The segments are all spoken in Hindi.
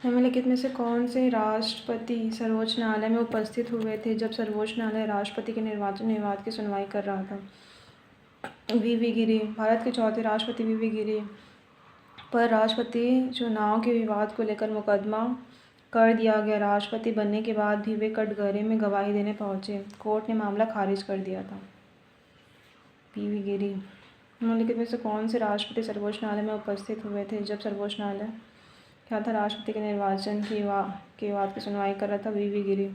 निम्नलिखित में से कौन से राष्ट्रपति सर्वोच्च न्यायालय में उपस्थित हुए थे जब सर्वोच्च न्यायालय राष्ट्रपति के निर्वाचन विवाद की सुनवाई कर रहा था? वी गिरी। भारत के चौथे राष्ट्रपति वी गिरी पर राष्ट्रपति चुनाव के विवाद को लेकर मुकदमा कर दिया गया। राष्ट्रपति बनने के बाद भी वे कटघरे में गवाही देने पहुंचे। कोर्ट ने मामला खारिज कर दिया था। वी गिरी। निम्नलिखित में से कौन से राष्ट्रपति सर्वोच्च न्यायालय में उपस्थित हुए थे जब सर्वोच्च न्यायालय क्या था राष्ट्रपति के निर्वाचन के विवाद की सुनवाई कर रहा था? वी गिरी।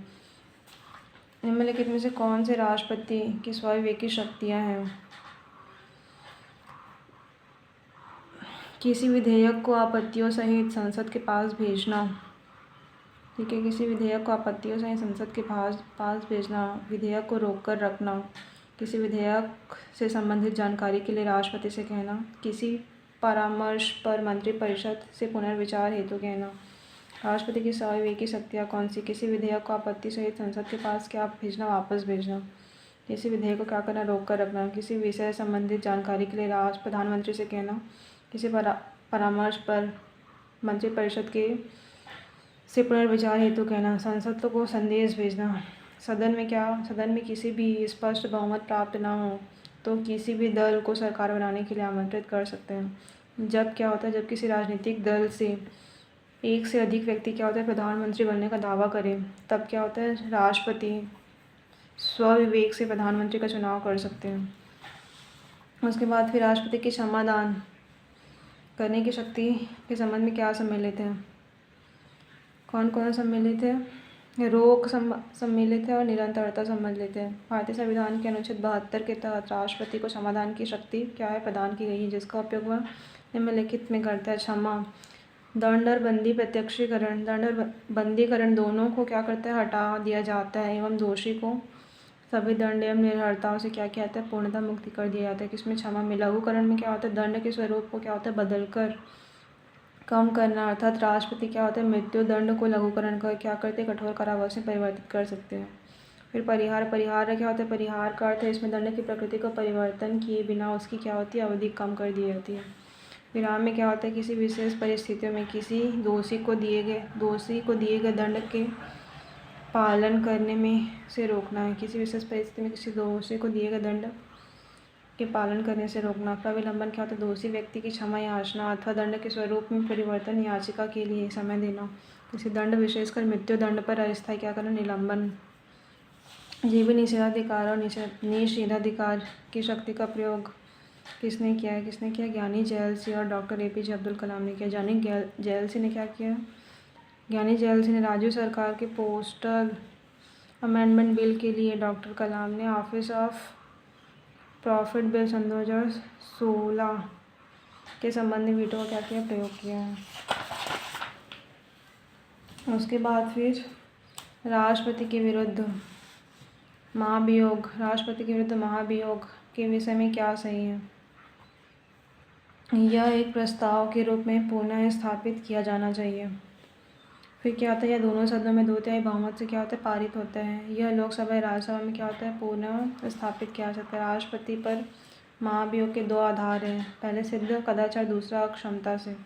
निम्नलिखित में से कौन से राष्ट्रपति की स्वविवेकी शक्तियाँ हैं? किसी विधेयक को आपत्तियों सहित संसद के पास भेजना। ठीक है, किसी विधेयक को आपत्तियों सहित संसद के पास भेजना। विधेयक को रोक कर रखना। किसी विधेयक से संबंधित जानकारी के लिए राष्ट्रपति से कहना। किसी परामर्श पर मंत्रिपरिषद से पुनर्विचार हेतु कहना। राष्ट्रपति की स्वविवेकी शक्तियाँ कौन सी? किसी विधेयक को आपत्ति सहित संसद के पास क्या भेजना, वापस भेजना। किसी विधेयक को क्या करना, रोक कर रखना। किसी विषय से संबंधित जानकारी के लिए प्रधानमंत्री से कहना। किसी परामर्श पर मंत्रिपरिषद से पुनर्विचार हेतु कहना। संसद को संदेश भेजना। सदन में किसी भी स्पष्ट बहुमत प्राप्त न हो तो किसी भी दल को सरकार बनाने के लिए आमंत्रित कर सकते हैं। जब क्या होता है, जब किसी राजनीतिक दल से एक से अधिक व्यक्ति क्या होता है प्रधानमंत्री बनने का दावा करें, तब क्या होता है राष्ट्रपति स्वविवेक से प्रधानमंत्री का चुनाव कर सकते हैं। उसके बाद फिर राष्ट्रपति की क्षमादान करने की शक्ति के संबंध में क्या सम्मिलित है? कौन कौन सम्मिलित है? रोक सम्मिलित है और निरंतरता सम्मिलित है। भारतीय संविधान के अनुच्छेद 72 के तहत राष्ट्रपति को क्षमादान की शक्ति क्या है प्रदान की गई है, जिसका उपयोग वह निम्नलिखित में करता है? क्षमा, दंड और बंदी प्रत्यक्षीकरण। दंड और बंदीकरण दोनों को क्या करता है, हटा दिया जाता है एवं दोषी को सभी दंड एवं निर्भरताओं से क्या किया जाता है, पूर्णतः मुक्ति कर दिया जाता है। किसमें? क्षमा में। लघुकरण में क्या होता है, दंड के स्वरूप को क्या होता है बदलकर कम करना, अर्थात राष्ट्रपति क्या होता है मृत्यु दंड को लघुकरण कर क्या करते हैं, कठोर कारावास में परिवर्तित कर सकते हैं। फिर परिहार क्या होता है? परिहार का अर्थ है इसमें दंड की प्रकृति को परिवर्तन किए बिना उसकी क्या होती है, अवधि कम कर दी जाती है। विराम में क्या होता है? किसी विशेष परिस्थितियों में किसी दोषी को दिए गए दंड के पालन करने में से रोकना है। किसी विशेष परिस्थिति में किसी दोषी को दिए गए दंड के पालन करने से रोकना। प्रविलंबन क्या होता है? दोषी व्यक्ति की क्षमा याचना अथवा दंड के स्वरूप में परिवर्तन याचिका के लिए समय देना। किसी दंड विशेषकर मृत्यु दंड पर अस्थायी क्या करना, निलंबन। जीवी निषेधाधिकार और निषेधाधिकार की शक्ति का प्रयोग किसने किया है? ज्ञानी जेलसी और डॉक्टर APJ अब्दुल कलाम ने किया। ज्ञानी जेलसी ने क्या किया? ज्ञानी जेलसी ने राज्य सरकार के पोस्टल अमेंडमेंट बिल के लिए डॉक्टर कलाम ने ऑफिस ऑफ प्रॉफिट बिल सन 2016 के संबंध में वीटो का क्या किया, प्रयोग किया है। उसके बाद फिर राष्ट्रपति के विरुद्ध महाभियोग के विषय में क्या सही है? यह एक प्रस्ताव के रूप में पुनः स्थापित किया जाना चाहिए। फिर क्या होता है, यह दोनों सदनों में 2/3 बहुमत से क्या होता है, पारित होता है। यह लोकसभा राज्यसभा में क्या होता है, पुनः स्थापित किया जा सकता है। राष्ट्रपति पर महाभियोग के 2 आधार हैं, पहले सिद्ध कदाचार, दूसरा अक्षमता से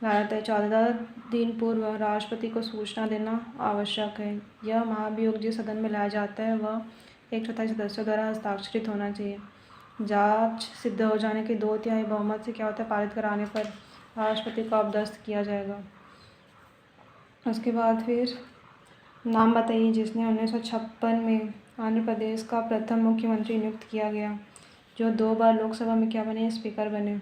लाया जाता है। 14 दिन पूर्व राष्ट्रपति को सूचना देना आवश्यक है। यह महाभियोग जिस सदन में लाया जाता है वह 1/4 सदस्यों द्वारा हस्ताक्षरित होना चाहिए। जांच सिद्ध हो जाने के 2/3 बहुमत से क्या होता है, पारित कराने पर राष्ट्रपति को अपदस्थ किया जाएगा। उसके बाद फिर नाम बताइए जिसने 1956 में आंध्र प्रदेश का प्रथम मुख्यमंत्री नियुक्त किया गया, जो 2 बार लोकसभा में क्या बने, स्पीकर बने,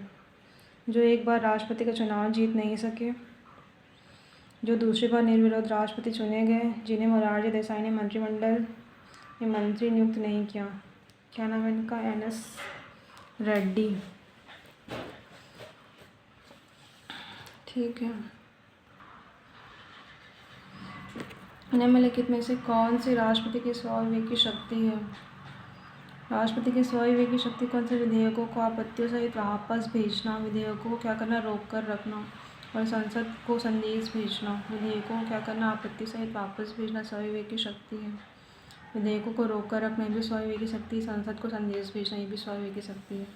जो एक बार राष्ट्रपति का चुनाव जीत नहीं सके, जो दूसरी बार निर्विरोध राष्ट्रपति चुने गए, जिन्हें मोरारजी देसाई ने मंत्रिमंडल में मंत्री नियुक्त नहीं किया। क्या नाम है इनका? NS रेड्डी। ठीक है। निम्नलिखित में से कौन सी राष्ट्रपति की स्वविवेकी शक्ति है? राष्ट्रपति की स्वविवेकी शक्ति कौन से? विधेयकों को आपत्तियों सहित वापस भेजना, विधेयकों को क्या करना, रोक कर रखना, और संसद को संदेश भेजना। विधेयकों को क्या करना, आपत्ति सहित वापस भेजना स्वविवेकी शक्ति है। विधेयकों को रोक कर रखना, ये भी स्वविवेकी शक्ति। संसद को संदेश भेजना, ये भी स्वविवेकी शक्ति है।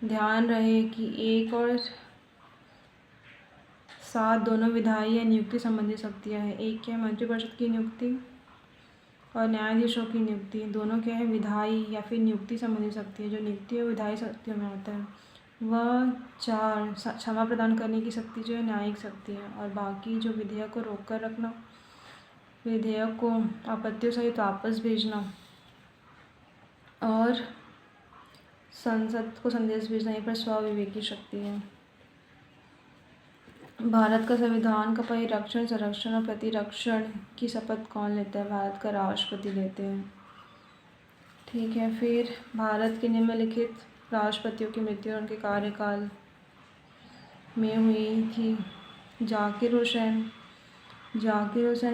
ध्यान रहे कि 1 और 7 दोनों विधायी या नियुक्ति संबंधी शक्तियाँ हैं। एक क्या है, मंत्रिपरिषद की नियुक्ति और न्यायाधीशों की नियुक्ति। दोनों क्या है, विधायी या फिर नियुक्ति संबंधी शक्ति है। जो नियुक्ति और विधायी शक्तियों में होता है वह 4 क्षमा प्रदान करने की शक्ति जो है न्यायिक शक्ति है। और बाकी जो विधेयक को रोक कर रखना, विधेयक को आपत्तियों सहित वापस भेजना और संसद को संदेश भेजना, ये पर स्वविवेकी शक्ति है। भारत का संविधान का परिरक्षण, संरक्षण और प्रतिरक्षण की शपथ कौन लेता है? भारत का राष्ट्रपति लेते हैं। ठीक है, फिर भारत के निम्नलिखित राष्ट्रपतियों की मृत्यु उनके कार्यकाल में हुई थी। जाकिर हुसैन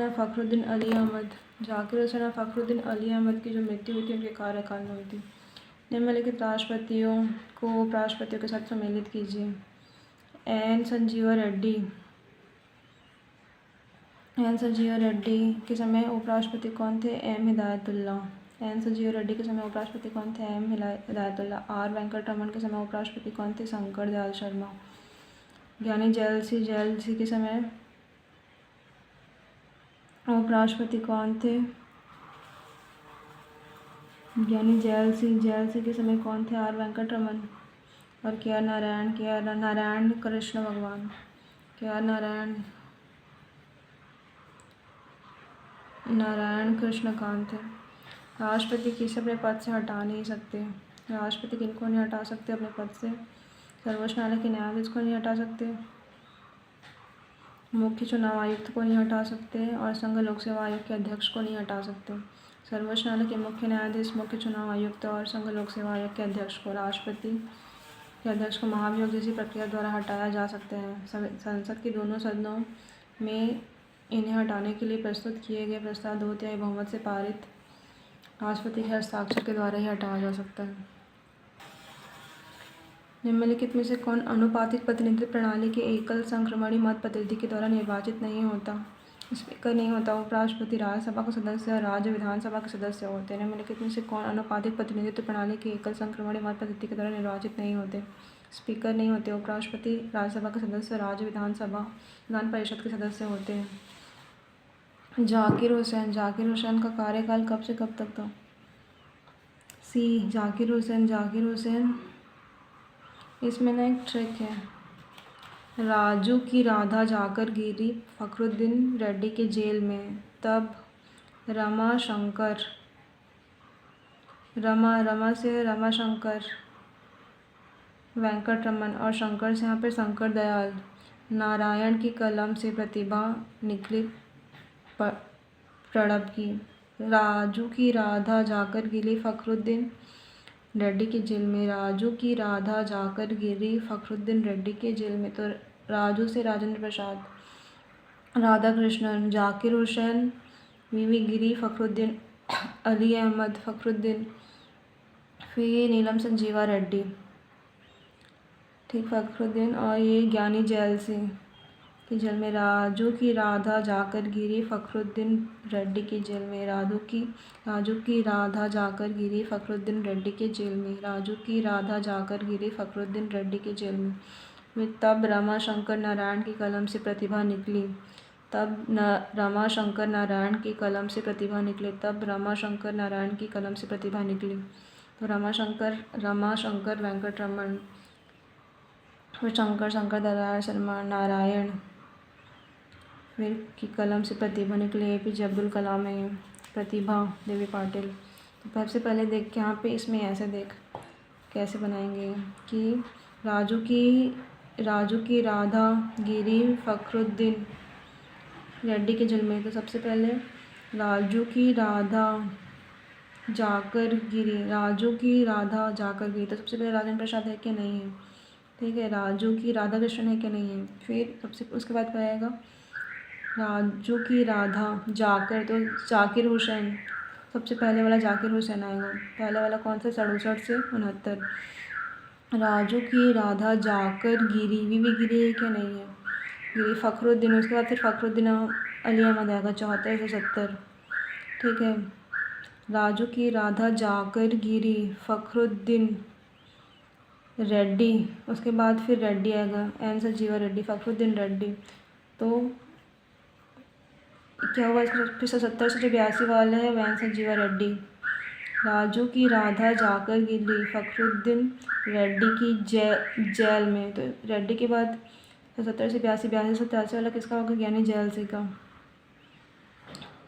और फ़खरुद्दीन अली अहमद। जाकिर हुसैन और फ़खरुद्दीन अली अहमद की जो मृत्यु हुई थी उनके कार्यकाल में हुई थी। निम्नलिखित राष्ट्रपतियों को उपराष्ट्रपतियों के साथ सम्मिलित कीजिए। एन संजीवा रेड्डी के समय उपराष्ट्रपति कौन थे? एम हिदायतुल्ला। एन संजीवा रेड्डी के समय उपराष्ट्रपति कौन थे? एम हिदायतुल्ला। आर वेंकटरमन के समय उपराष्ट्रपति कौन थे? शंकर दयाल शर्मा। ज्ञानी जैल सिंह के समय उपराष्ट्रपति कौन थे? ज्ञानी जैल सिंह के समय कौन थे? आर वेंकटरमन। और के आर नारायण कृष्ण भगवान। नारायण कृष्णकांत थे। राष्ट्रपति किसे अपने पद से हटा नहीं सकते? राष्ट्रपति किनको नहीं हटा सकते अपने पद से? सर्वोच्च न्यायालय के न्यायाधीश को नहीं हटा सकते, मुख्य चुनाव आयुक्त को नहीं हटा सकते और संघ लोक सेवा आयोग के अध्यक्ष को नहीं हटा सकते। सर्वोच्च न्यायालय के मुख्य न्यायाधीश, मुख्य चुनाव आयुक्त और संघ लोक सेवा आयोग के अध्यक्ष को, राष्ट्रपति के अध्यक्ष को महाभियोग जैसी प्रक्रिया द्वारा हटाया जा सकता है। संसद के दोनों सदनों में इन्हें हटाने के लिए प्रस्तुत किए गए प्रस्ताव 2/3 बहुमत से पारित राष्ट्रपति के हस्ताक्षर के द्वारा ही हटाया जा सकता है। निम्नलिखित में से कौन अनुपातिक प्रतिनिधित्व प्रणाली के एकल संक्रमणी मत प्रतिनिधि के द्वारा निर्वाचित नहीं होता? स्पीकर नहीं होता। उपराष्ट्रपति राज्यसभा का सदस्य और राज्य विधानसभा के सदस्य होते हैं। निम्नलिखित में से कौन अनुपातिक प्रतिनिधित्व प्रणाली के एकल संक्रमणी मत प्रतिनिधि के द्वारा निर्वाचित नहीं होते? स्पीकर नहीं होते। उपराष्ट्रपति राज्यसभा के सदस्य और राज्य विधान परिषद के सदस्य होते हैं। जाकिर हुसैन का कार्यकाल कब से कब तक था? सी जाकिर हुसैन इसमें ना एक ट्रिक है। राजू की राधा जाकर गिरी फ़खरुद्दीन रेड्डी के जेल में, तब रमा से रमाशंकर वेंकटरमन और शंकर से यहाँ पे शंकर दयाल नारायण की कलम से प्रतिभा निकली प्रणब की। राजू की राधा जाकर गिरी फ़खरुद्दीन रेड्डी के जेल में। राजू की राधा जाकर गिरी फ़खरुद्दीन रेड्डी के जेल में, तो राजू से राजेंद्र प्रसाद, राधा कृष्णन, जाकिर हुसैन, वीवी गिरी, फ़खरुद्दीन अली अहमद फ़खरुद्दीन, फिर नीलम संजीवा रेड्डी, ठीक, फ़खरुद्दीन, और ये ज्ञानी जैल सिंह के जेल में। राजू की राधा जाकर गिरी फ़खरुद्दीन रेड्डी के जेल में। राजू की राधा जाकर गिरी फ़खरुद्दीन रेड्डी के जेल में। राजू की राधा जाकर गिरी फ़खरुद्दीन रेड्डी के जेल में। तब रमाशंकर नारायण की कलम से प्रतिभा निकली। रमाशंकर नारायण की कलम से प्रतिभा निकली। तो रमाशंकर वेंकटरमन, फिर शंकर दयाल शर्मा, नारायण, फिर की कलम से प्रतिभा निकली। APJ अब्दुल कलाम है, प्रतिभा देवी पाटिल। तो सबसे पहले देख के यहाँ पे इसमें ऐसे देख कैसे बनाएंगे कि राजू की राधा गिरी फ़खरुद्दीन रेड्डी के जेल में। तो सबसे पहले राजू की राधा जाकर गिरी, तो सबसे पहले राजेंद्र प्रसाद है कि नहीं है, ठीक है। राजू की राधा कृष्णन है कि नहीं है। फिर उसके बाद क्या आएगा, राजू की राधा जाकर, तो जाकिर हुसैन, सबसे पहले वाला जाकिर हुसैन आएगा। पहले वाला कौन सा, 67 से 69। राजू की राधा जाकर गिरी, वीवी गिरी है क्या नहीं है, गिरी फ़खरुद्दीन। उसके बाद फिर फ़खरुद्दीन अली अहमद आएगा 74 से 70, ठीक है। राजू की राधा जाकर गिरी फ़खरुद्दीन रेड्डी, उसके बाद फिर रेड्डी आएगा, एन संजीवा रेड्डी, फ़खरुद्दीन रेड्डी, तो क्या हुआ इसका? फिर 77 से जो 82 वाला है वैन संजीवा रेड्डी। राजू की राधा जाकर गिरी फखरुद्दीन रेड्डी की जेल में। तो रेड्डी के बाद 70 से 82, 82 से 87 वाला किसका होगा? ज्ञानी जेल से का,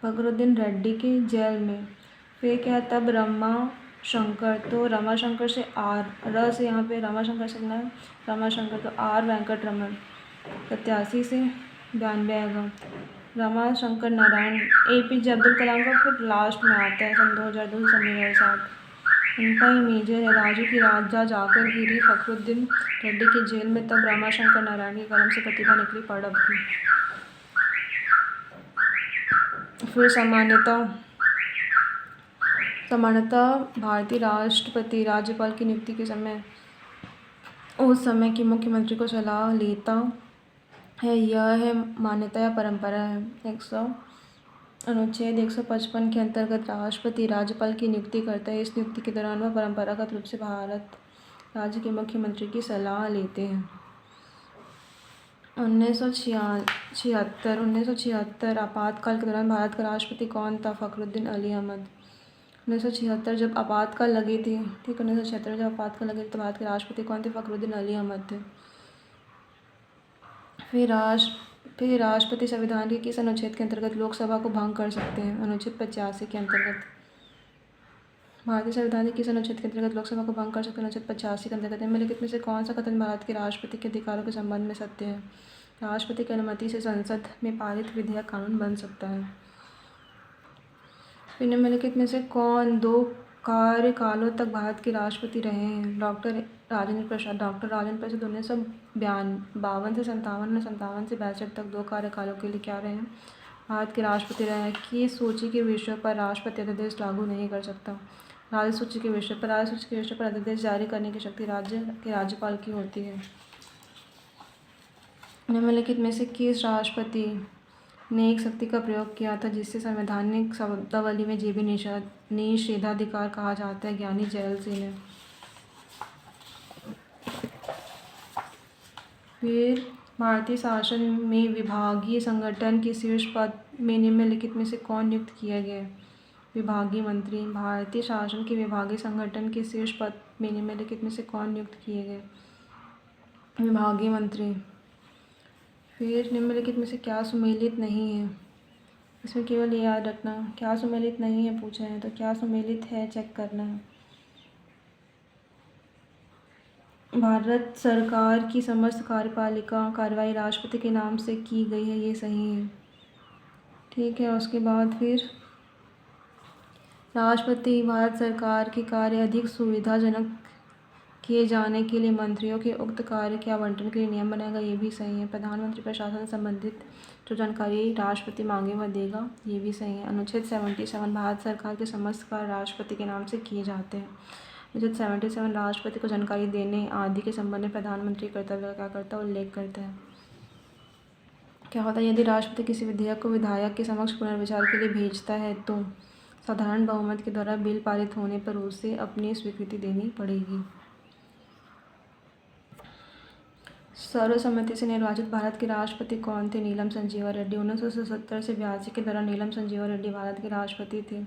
फखरुद्दीन रेड्डी की जेल में। फिर क्या है? तब रमा शंकर, तो रमा शंकर से आर, र से यहाँ पे रमा शंकर से है रमा शंकर, तो आर वेंकट रमन 87 से 92 आएगा। रमा शंकर नारायण APJ अब्दुल कलाम का फिर लास्ट में आता है सन 2002 से सन 2007। उनका ही मेजर है। राजू की राजा जाकर गिरी फखरुद्दीन रेड्डी की जेल में, तब रमा शंकर नारायण की कलम से प्रतिभा निकली पड़ब की। फिर सामान्यतः भारतीय राष्ट्रपति राज्यपाल की नियुक्ति के समय उस समय की मुख्यमंत्री को सलाह लेता है। यह है मान्यता या परंपरा है। अनुच्छेद 155 के अंतर्गत राष्ट्रपति राज्यपाल की नियुक्ति करता है। इस नियुक्ति के दौरान वह परंपरागत रूप से भारत राज्य के मुख्यमंत्री की सलाह लेते हैं। 1976 आपातकाल के दौरान भारत का राष्ट्रपति कौन था? फखरुद्दीन अली अहमद। 1976 जब आपातकाल लगी थी, ठीक, 1976 जब आपातकाल लगी थी तो भारत के राष्ट्रपति कौन थे? फखरुद्दीन अली अहमद थे। फिर राष्ट्रपति संविधान के किस अनुच्छेद के अंतर्गत लोकसभा को भंग कर सकते हैं? अनुच्छेद 85 के अंतर्गत। भारतीय संविधान के किस अनुच्छेद के अंतर्गत लोकसभा को भंग कर सकते हैं? अनुच्छेद 85 के अंतर्गत। निम्नलिखित में से कौन सा कथन भारत के राष्ट्रपति के अधिकारों के संबंध में सत्य है? राष्ट्रपति की अनुमति से संसद में पारित विधेयक कानून बन सकता है। फिर निम्नलिखित में से कौन 2 कार्यकालों तक भारत के राष्ट्रपति रहे हैं? डॉक्टर राजेंद्र प्रसाद 1952 से 57 और 57 से 62 तक 2 कार्यकालों के लिए क्या रहे हैं? भारत के राष्ट्रपति रहे हैं। किस सूची के विषयों पर राष्ट्रपति अध्यादेश लागू नहीं कर सकता? राज्य सूची के विषय पर। राज्य सूची के विषय पर अध्यादेश जारी करने की शक्ति राज्य के राज्यपाल की होती है। निम्नलिखित में से किस राष्ट्रपति ने एक शक्ति का प्रयोग किया था जिससे संवैधानिक शब्दावली में जीवी निषेधाधिकार कहा जाता है? ज्ञानी जेल सिंह ने। फिर भारतीय शासन में विभागीय संगठन के शीर्ष पद में निम्नलिखित में से कौन नियुक्त किया गया? विभागीय मंत्री। भारतीय शासन के विभागीय संगठन के शीर्ष पद में निम्नलिखित में से कौन नियुक्त किए गए? विभागीय मंत्री। फिर निम्नलिखित में से क्या सुमेलित नहीं है? इसमें केवल ये याद रखना, क्या सुमेलित नहीं है पूछा है, तो क्या सुमेलित है चेक करना है। भारत सरकार की समस्त कार्यपालिका कार्यवाही राष्ट्रपति के नाम से की गई है, ये सही है, ठीक है। उसके बाद फिर राष्ट्रपति भारत सरकार के कार्य अधिक सुविधाजनक किए जाने के लिए मंत्रियों के उक्त कार्य के आवंटन के लिए नियम बनाएगा, ये भी सही है। प्रधानमंत्री प्रशासन से संबंधित जो जानकारी राष्ट्रपति मांगे वह देगा, ये भी सही है। अनुच्छेद 77 भारत सरकार के समस्त कार्य राष्ट्रपति के नाम से किए जाते हैं। अनुच्छेद 77 राष्ट्रपति को जानकारी देने आदि के संबंध में प्रधानमंत्री कर्तव्य का क्या करता है? उल्लेख करता है। क्या होता है? यदि राष्ट्रपति किसी विधेयक को विधायक के समक्ष पुनर्विचार के लिए भेजता है तो साधारण बहुमत के द्वारा बिल पारित होने पर उसे अपनी स्वीकृति देनी पड़ेगी। सर्वसम्मति से निर्वाचित भारत के राष्ट्रपति कौन थे? नीलम संजीवा रेड्डी। 1970 से 82 के दौरान नीलम संजीवा रेड्डी भारत के राष्ट्रपति थे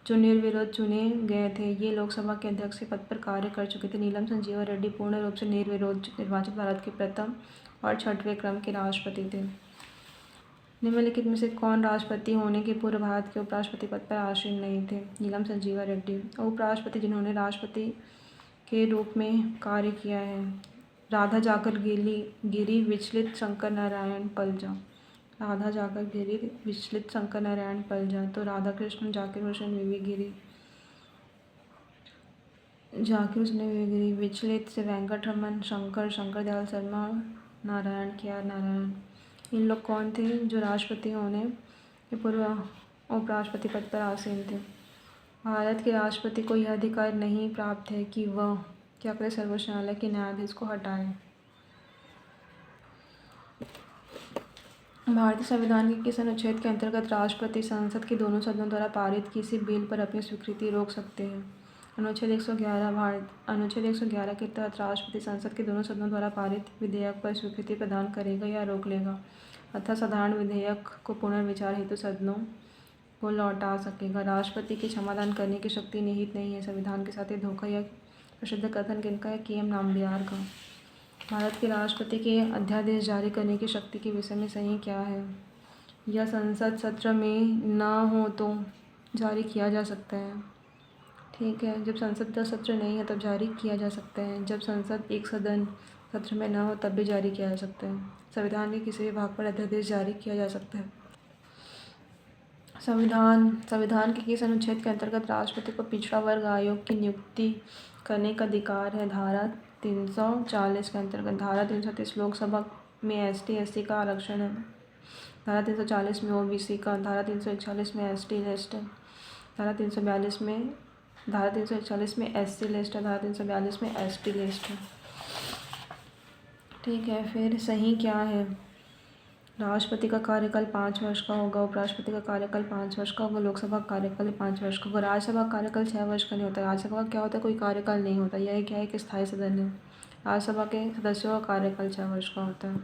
जो निर्विरोध चुने गए थे। ये लोकसभा के अध्यक्ष के पद पर कार्य कर चुके थे। नीलम संजीवा रेड्डी पूर्ण रूप से निर्विरोध निर्वाचित भारत के प्रथम और 6वें क्रम के राष्ट्रपति थे। निम्नलिखित में से कौन राष्ट्रपति होने के पूर्व भारत के उपराष्ट्रपति पद पर आसीन नहीं थे? नीलम संजीवा रेड्डी। उपराष्ट्रपति जिन्होंने राष्ट्रपति के रूप में कार्य किया है? राधा जाकर गिरी विचलित शंकर नारायण पलजा। राधा जाकर गिरी विचलित शंकर नारायण पलजा। तो राधा कृष्ण जाकिर हुसैन वीवी गिरी। जाकिर हुसैन वीवी गिरी। विचलित से वेंकट रमन, शंकर दयाल शर्मा, नारायण KR नारायण। इन लोग कौन थे जो राष्ट्रपति होने के पूर्व उपराष्ट्रपति पद पर आसीन थे? भारत के राष्ट्रपति को यह अधिकार नहीं प्राप्त है कि वह क्या करे? सर्वोच्च न्यायालय के न्यायाधीश को हटाए। भारतीय संविधान के किस अनुच्छेद के अंतर्गत राष्ट्रपति संसद के दोनों सदनों द्वारा पारित किसी बिल पर अपनी स्वीकृति रोक सकते हैं? अनुच्छेद 111। अनुच्छेद 111 के तहत राष्ट्रपति संसद के दोनों सदनों द्वारा पारित विधेयक पर स्वीकृति प्रदान करेगा या रोक लेगा। अतः साधारण विधेयक को पुनर्विचार हेतु सदनों को लौटा सकेगा। राष्ट्रपति की क्षमादान करने की शक्ति निहित नहीं है संविधान के साथ। ये धोखा या प्रसिद्ध कथन किनका है? के एम नामबियार का। भारत के राष्ट्रपति के अध्यादेश जारी करने की शक्ति के विषय में सही क्या है? यह संसद सत्र में न हो तो जारी किया जा सकता है। ठीक है, जब संसद का सत्र नहीं है तब जारी किया जा सकता है। जब संसद एक सदन सत्र में न हो तब भी जारी किया जा सकता है। संविधान के किसी भी भाग पर अध्यादेश जारी किया जा सकता है। संविधान के किस अनुच्छेद के अंतर्गत राष्ट्रपति को पिछड़ा वर्ग आयोग की नियुक्ति करने का अधिकार है? धारा 340 के अंतर्गत। धारा 330 लोकसभा में ST/SC का आरक्षण है। धारा 340 में OBC का। धारा 341 में ST लिस्ट है। धारा 341 में SC लिस्ट है। धारा 342 में ST लिस्ट है। ठीक है, फिर सही क्या है? राष्ट्रपति का कार्यकाल 5 वर्ष का होगा। उपराष्ट्रपति का कार्यकाल 5 वर्ष का होगा। लोकसभा का कार्यकाल 5 वर्ष का होगा। राज्यसभा का कार्यकाल 6 वर्ष का नहीं होता। राज्यसभा का क्या होता है? कोई कार्यकाल नहीं होता। यह क्या है कि स्थायी सदन है। राज्यसभा के सदस्यों का कार्यकाल 6 वर्ष का होता है।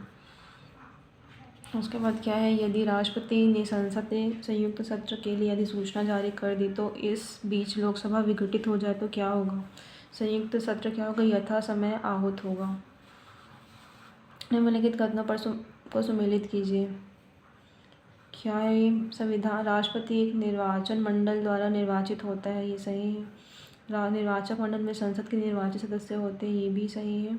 उसके बाद क्या है? यदि राष्ट्रपति ने संसद के संयुक्त सत्र के लिए अधिसूचना जारी कर दी तो इस बीच लोकसभा विघटित हो जाए तो क्या होगा? संयुक्त सत्र क्या होगा? यथा समय आहूत होगा। निम्नलिखित कथनों पर को सम्मिलित कीजिए। क्या है? संविधान राष्ट्रपति एक निर्वाचन मंडल द्वारा निर्वाचित होता है। ये सही है। निर्वाचक मंडल में संसद के निर्वाचित सदस्य होते हैं। ये भी सही है।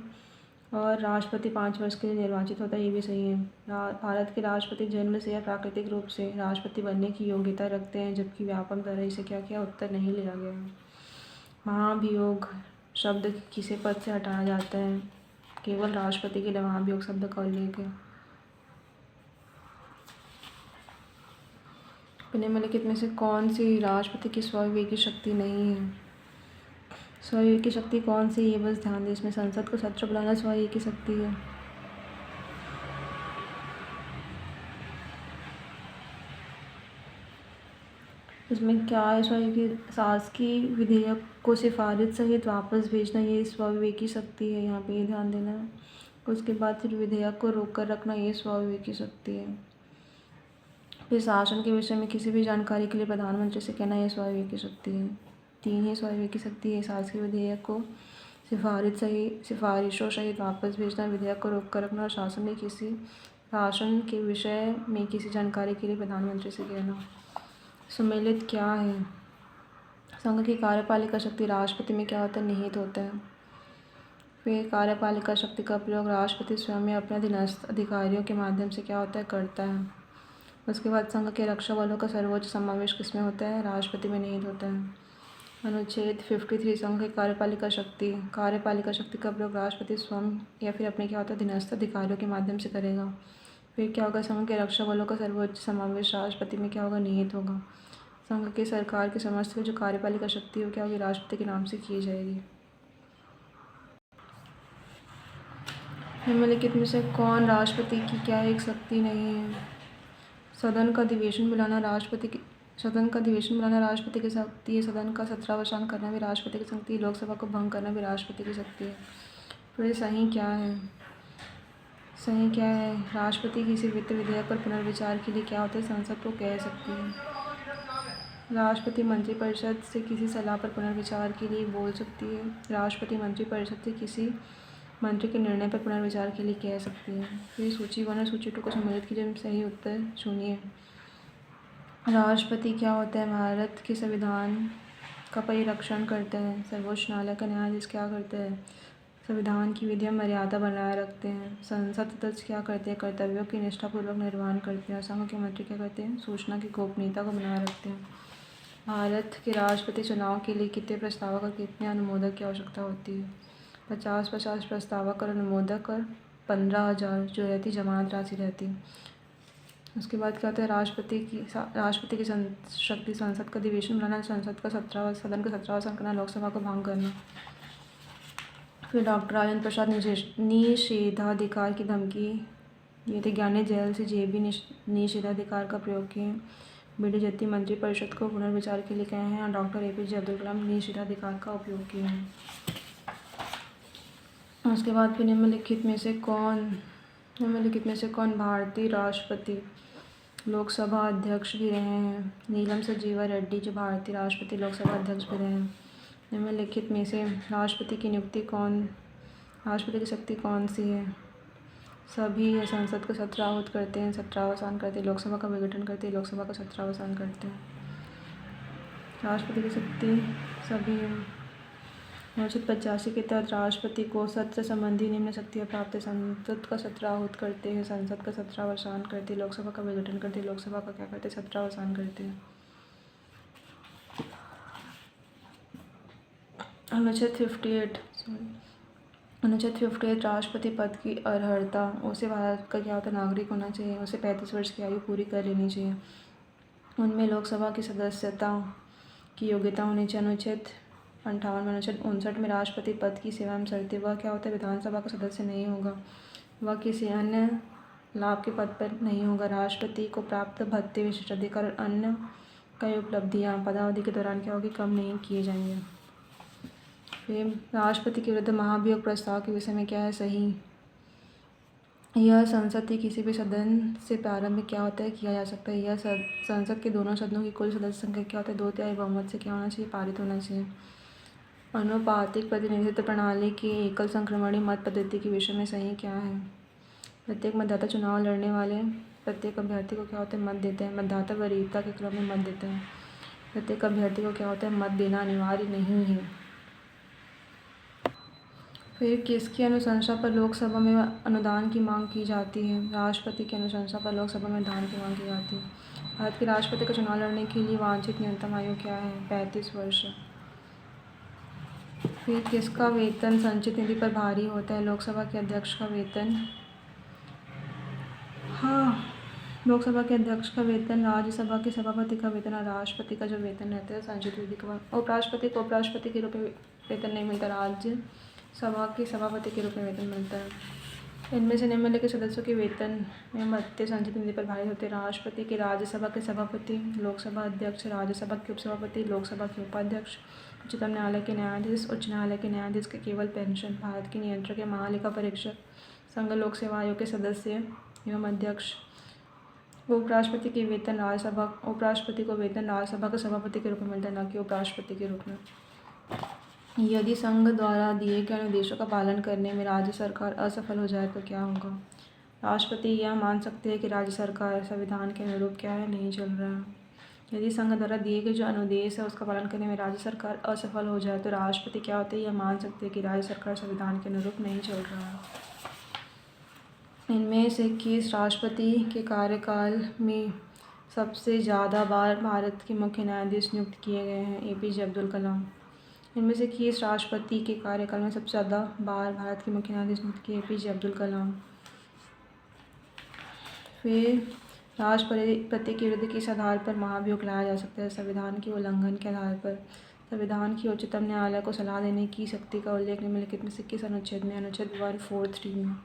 और राष्ट्रपति 5 वर्ष के लिए निर्वाचित होता है। ये भी सही है। भारत के राष्ट्रपति जन्म से या प्राकृतिक रूप से राष्ट्रपति बनने की योग्यता रखते हैं, जबकि व्यापक द्वारा इसे क्या किया? उत्तर नहीं लिया गया है। महाभियोग शब्द किसे पद से हटाया जाता है? केवल राष्ट्रपति के लिए महाभियोग शब्द का उल्लेख है। निम्नलिखित में से कौन सी राष्ट्रपति की स्वविवेक की शक्ति नहीं है? स्वविवेक की शक्ति कौन सी है? बस ध्यान दें, इसमें संसद को सत्र बुलाना स्वविवेक की शक्ति है। इसमें क्या है? स्वविवेक की शासकीय विधेयक को सिफारिश सहित वापस भेजना, ये स्वविवेक की शक्ति है। यहाँ पे ये ध्यान देना है। उसके बाद फिर विधेयक को रोक कर रखना, ये स्वविवेक की शक्ति है। फिर शासन के विषय में किसी भी जानकारी के लिए प्रधानमंत्री से कहना, ये स्वविवेक की शक्ति है। 3 ही स्वविवेक की शक्ति है। शासकीय विधेयक को सिफारिशों सहित वापस भेजना, विधेयक को रोक कर रखना और शासन के विषय में किसी जानकारी के लिए प्रधानमंत्री से कहना। सम्मिलित क्या है? संघ की कार्यपालिका शक्ति राष्ट्रपति में क्या होता है? निहित होता है। फिर कार्यपालिका शक्ति का प्रयोग राष्ट्रपति स्वयं या अपने अधीनस्थ अधिकारियों के माध्यम से क्या होता है? करता है। उसके बाद संघ के रक्षा बलों का सर्वोच्च समावेश किसमें होता है? राष्ट्रपति में निहित होता है। अनुच्छेद 53 संघ की कार्यपालिका शक्ति का प्रयोग राष्ट्रपति स्वयं या फिर अपने क्या होता है? अधीनस्थ अधिकारियों के माध्यम से करेगा। फिर क्या होगा? संघ के रक्षा बलों का सर्वोच्च समावेश राष्ट्रपति में क्या होगा? निहित होगा। संघ की सरकार की समस्त जो कार्यपालिका शक्ति है क्या होगी? राष्ट्रपति के नाम से की जाएगी। निम्नलिखित में से कौन राष्ट्रपति की क्या एक शक्ति नहीं है? सदन का अधिवेशन बुलाना राष्ट्रपति की शक्ति है। सदन का सत्रावसान करना भी राष्ट्रपति की शक्ति है। लोकसभा को भंग करना भी राष्ट्रपति की शक्ति है। फिर सही क्या है? राष्ट्रपति किसी वित्त विधेयक पर पुनर्विचार के लिए क्या होता है? संसद को कह सकती है। राष्ट्रपति मंत्रिपरिषद से किसी सलाह पर पुनर्विचार के लिए बोल सकती है। राष्ट्रपति मंत्रिपरिषद से किसी मंत्री के निर्णय पर पुनर्विचार के लिए कह सकती है। फिर सूची 1 और सूची 2 को सम्मिलित कीजिए। सही उत्तर चुनिए। राष्ट्रपति क्या होता है? भारत के संविधान का परिरक्षण करते हैं। सर्वोच्च न्यायालय का न्यायाधीश क्या करते हैं? संविधान की विधि में मर्यादा बनाए रखते हैं। संसद सदस्य क्या करते हैं? कर्तव्यों की निष्ठापूर्वक निर्वहन करते हैं। संघ के मंत्री क्या करते हैं? सूचना की गोपनीयता को बनाए रखते हैं। भारत के राष्ट्रपति चुनाव के लिए कितने प्रस्तावक और कितने अनुमोदक की आवश्यकता होती है? 50 प्रस्तावक और अनुमोदक और 15,000 जो रहती जमानत राशि रहती है। उसके बाद क्या होता है? राष्ट्रपति की शक्ति संसद का अधिवेशन बुलाना, सदन का सत्रावसान करना, लोकसभा को भंग करना। फिर डॉक्टर राजेंद्र प्रसाद निषेधाधिकार की धमकी दिए थे। ज्ञानी जेल से जेबी निषेधाधिकार का प्रयोग किए। BD जत्ती मंत्रिपरिषद को पुनर्विचार के लिए कहे हैं और डॉक्टर APJ अब्दुल कलाम निषेधाधिकार का उपयोग किए हैं। उसके बाद फिर निम्नलिखित में से कौन निम्नलिखित में से कौन भारतीय राष्ट्रपति लोकसभा अध्यक्ष भी रहे हैं? नीलम संजीवा रेड्डी जो भारतीय राष्ट्रपति लोकसभा अध्यक्ष भी रहे हैं। निम्नलिखित में से राष्ट्रपति की शक्ति कौन सी है? सभी संसद का सत्र आहूत करते हैं, सत्रावसान करते हैं, लोकसभा का विघटन करते हैं, लोकसभा का सत्रावसान करते हैं। राष्ट्रपति की शक्ति सभी है। अनुच्छेद 85 के तहत राष्ट्रपति को सत्र संबंधी निम्न शक्तियाँ प्राप्त है। संसद का सत्र आहूत करते हैं, संसद का सत्रावसान करते हैं, लोकसभा का विघटन करते हैं, लोकसभा का क्या करते हैं? सत्रावसान करते हैं। अनुच्छेद 58 राष्ट्रपति पद की अर्हता। उसे भारत का क्या होता है? नागरिक होना चाहिए। उसे 35 वर्ष की आयु पूरी कर लेनी चाहिए। उनमें लोकसभा की सदस्यता की योग्यता होनी चाहिए। अनुच्छेद 58 में। अनुच्छेद 59 में राष्ट्रपति पद की सेवा में शर्तें। वह क्या होता है? विधानसभा का सदस्य नहीं होगा, वह किसी अन्य लाभ के पद पर नहीं होगा। राष्ट्रपति को प्राप्त भत्ते, विशेषाधिकार और अन्य कई उपलब्धियां पदावधि के दौरान क्या होगी? कम नहीं किए जाएंगे। फिर राष्ट्रपति के विरुद्ध महाभियोग प्रस्ताव के विषय में क्या है सही? यह संसद के किसी भी सदन से प्रारंभ में क्या होता है? किया जा सकता है। यह संसद के दोनों सदनों की कुल सदस्य संख्या क्या होता है? 2/3 बहुमत से क्या होना चाहिए? पारित होना चाहिए। अनुपातिक प्रतिनिधित्व प्रणाली की एकल संक्रमणीय मत पद्धति के विषय में सही क्या है? प्रत्येक मतदाता चुनाव लड़ने वाले प्रत्येक अभ्यर्थी को क्या होता है? मत देते हैं। मतदाता वरीयता के क्रम में मत देते हैं। प्रत्येक अभ्यर्थी को क्या होता है? मत देना अनिवार्य नहीं है। फिर किसकी अनुशंसा पर लोकसभा में अनुदान की मांग की जाती है? राष्ट्रपति की अनुशंसा पर लोकसभा में अनुदान की मांग की जाती है। भारत के राष्ट्रपति का चुनाव लड़ने के लिए वांछित न्यूनतम आयु क्या है? 35 वर्ष। फिर किसका वेतन संचित निधि पर भारी होता है? लोकसभा के अध्यक्ष का वेतन। हाँ, लोकसभा के अध्यक्ष का वेतन, राज्यसभा के सभापति का वेतन और राष्ट्रपति का जो वेतन रहता है संचित निधि का। उपराष्ट्रपति के रूप में वेतन नहीं मिलता, राज्यसभा के सभापति के रूप में वेतन मिलता है। इनमें से निम्नलिखित सदस्यों के वेतन में भत्ते संचित निधि पर भारी होते हैं। राष्ट्रपति के, राज्यसभा के सभापति, लोकसभा अध्यक्ष, राज्यसभा के उपसभापति, लोकसभा के उपाध्यक्ष, उच्चतम न्यायालय के न्यायाधीश, उच्च न्यायालय के न्यायाधीश के केवल पेंशन, भारत के नियंत्रक या महालेखा परीक्षक, संघ लोक सेवा आयोग के सदस्य एवं अध्यक्ष। उपराष्ट्रपति को वेतन राज्यसभा के सभापति के रूप में मिलता है, न कि उपराष्ट्रपति के रूप में। यदि संघ द्वारा दिए गए निर्देशों का पालन करने में राज्य सरकार असफल हो जाए तो क्या होगा? राष्ट्रपति यह मान सकते हैं कि राज्य सरकार संविधान के अनुरूप क्या है? नहीं चल रहा है। यदि संघ द्वारा दिए गए जो अनुदेश है उसका पालन करने में राज्य सरकार असफल हो जाए तो राष्ट्रपति क्या होते हैं? यह मान सकते हैं कि राज्य सरकार संविधान के अनुरूप नहीं चल रहा है। इनमें से किस राष्ट्रपति के कार्यकाल में सबसे ज़्यादा बार भारत के मुख्य न्यायाधीश नियुक्त किए गए हैं? APJ अब्दुल कलाम। इनमें से किस राष्ट्रपति के कार्यकाल में सबसे ज़्यादा बार भारत के मुख्य न्यायाधीश नियुक्त किए? APJ अब्दुल कलाम। फिर राष्ट्रपति के विरुद्ध किस आधार पर महाभियोग लाया जा सकता है? संविधान के उल्लंघन के आधार पर। संविधान की उच्चतम न्यायालय को सलाह देने की शक्ति का उल्लेख निम्नलिखित में से किस अनुच्छेद में? अनुच्छेद 143 में।